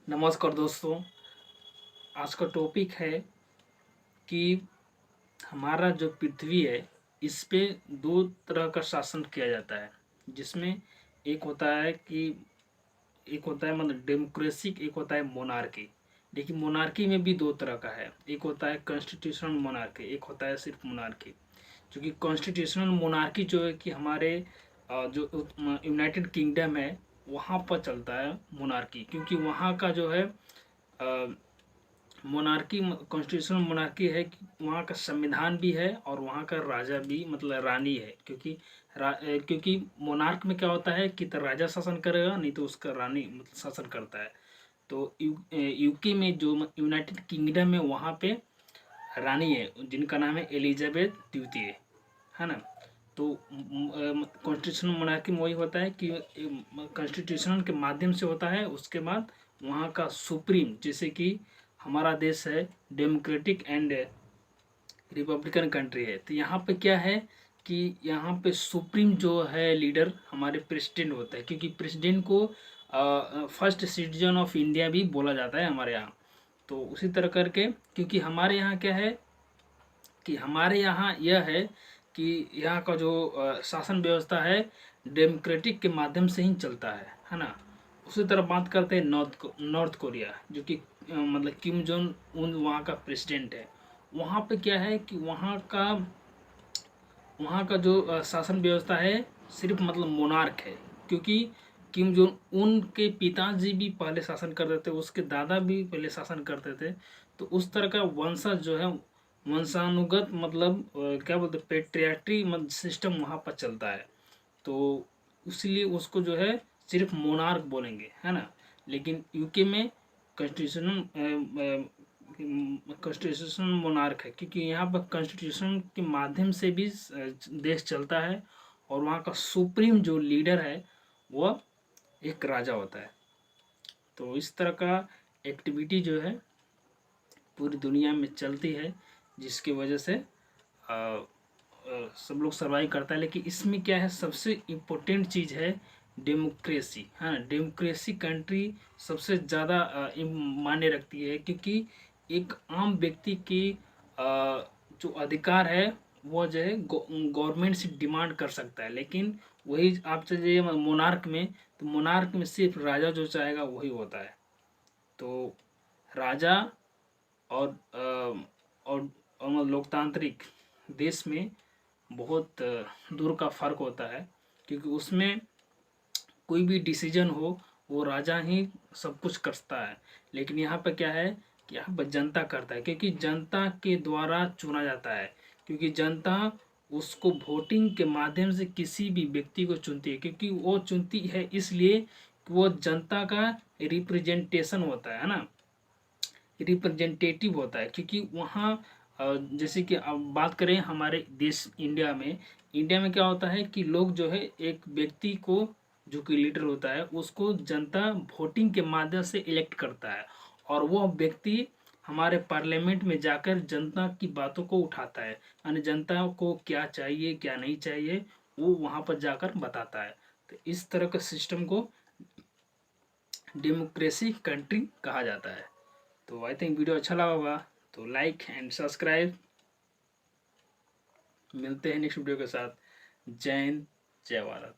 नमस्कार दोस्तों। आज का टॉपिक है कि हमारा जो पृथ्वी है इस पे दो तरह का शासन किया जाता है, जिसमें एक होता है कि एक होता है मतलब डेमोक्रेसी, एक होता है मोनार्की। देखिए मोनार्की में भी दो तरह का है, एक होता है कॉन्स्टिट्यूशनल मोनार्की, एक होता है सिर्फ मोनार्की। क्योंकि कॉन्स्टिट्यूशनल मोनार्की जो है कि हमारे जो यूनाइटेड किंगडम है वहाँ पर चलता है मोनार्की, क्योंकि वहाँ का जो है मोनार्की कॉन्स्टिट्यूशनल मोनार्की है कि वहाँ का संविधान भी है और वहाँ का राजा भी मतलब रानी है। क्योंकि मोनार्क में क्या होता है कि तो राजा शासन करेगा, नहीं तो उसका रानी मतलब शासन करता है। तो यूके में जो यूनाइटेड किंगडम है वहाँ पे रानी है जिनका नाम है एलिजाबेथ द्वितीय, है ना। तो कॉन्स्टिट्यूशनल मोनार्की में वही होता है कि कॉन्स्टिट्यूशन के माध्यम से होता है, उसके बाद वहाँ का सुप्रीम, जैसे कि हमारा देश है डेमोक्रेटिक एंड रिपब्लिकन कंट्री है, तो यहाँ पे क्या है कि यहाँ पे सुप्रीम जो है लीडर हमारे प्रेसिडेंट होता है, क्योंकि प्रेसिडेंट को फर्स्ट सिटीजन ऑफ इंडिया भी बोला जाता है हमारे यहाँ। तो उसी तरह करके क्योंकि हमारे यहाँ क्या है कि हमारे यहाँ यह है कि यहाँ का जो शासन व्यवस्था है डेमोक्रेटिक के माध्यम से ही चलता है ना। उसी तरह बात करते हैं नॉर्थ कोरिया, जो कि मतलब किम जोंग उन वहाँ का प्रेसिडेंट है। वहाँ पे क्या है कि वहाँ का जो शासन व्यवस्था है सिर्फ मतलब मोनार्क है, क्योंकि किम जोंग उन के पिताजी भी पहले शासन करते थे, उसके दादा भी पहले शासन करते थे। तो उस तरह का वंशज जो है वंशानुगत मतलब क्या बोलते पेट्रियाट्री मतलब सिस्टम वहाँ पर चलता है। तो इसलिए उसको जो है सिर्फ मोनार्क बोलेंगे, है ना। लेकिन यूके में कॉन्स्टिट्यूशनल कॉन्स्टिट्यूशनल मोनार्क है, क्योंकि यहाँ पर कॉन्स्टिट्यूशन के माध्यम से भी देश चलता है, और वहाँ का सुप्रीम जो लीडर है वह एक राजा होता है। तो इस तरह का एक्टिविटी जो है पूरी दुनिया में चलती है, जिसकी वजह से सब लोग सर्वाइव करता है। लेकिन इसमें क्या है, सबसे इम्पोर्टेंट चीज़ है डेमोक्रेसी, हाँ। डेमोक्रेसी कंट्री सबसे ज़्यादा मायने रखती है, क्योंकि एक आम व्यक्ति की जो अधिकार है वो जो है गवर्नमेंट से डिमांड कर सकता है। लेकिन वही आप चलिए मोनार्क में, तो मोनार्क में सिर्फ राजा जो चाहेगा वही होता है। तो राजा और और लोकतांत्रिक देश में बहुत दूर का फर्क होता है, क्योंकि उसमें कोई भी डिसीजन हो वो राजा ही सब कुछ करता है। लेकिन यहाँ पर क्या है कि यहाँ पर जनता करता है, क्योंकि जनता के द्वारा चुना जाता है। क्योंकि जनता उसको वोटिंग के माध्यम से किसी भी व्यक्ति को चुनती है, क्योंकि वो चुनती है इसलिए कि वो जनता का रिप्रेजेंटेशन होता है ना, रिप्रेजेंटेटिव होता है। क्योंकि वहाँ जैसे कि अब बात करें हमारे देश इंडिया में क्या होता है कि लोग जो है एक व्यक्ति को जो कि लीडर होता है उसको जनता वोटिंग के माध्यम से इलेक्ट करता है, और वह व्यक्ति हमारे पार्लियामेंट में जाकर जनता की बातों को उठाता है, यानी जनता को क्या चाहिए क्या नहीं चाहिए वो वहाँ पर जाकर बताता है। तो इस तरह का सिस्टम को डेमोक्रेसी कंट्री कहा जाता है। तो आई थिंक वीडियो अच्छा लगा होगा, तो लाइक एंड सब्सक्राइब। मिलते हैं नेक्स्ट वीडियो के साथ। जय हिंद, जय भारत।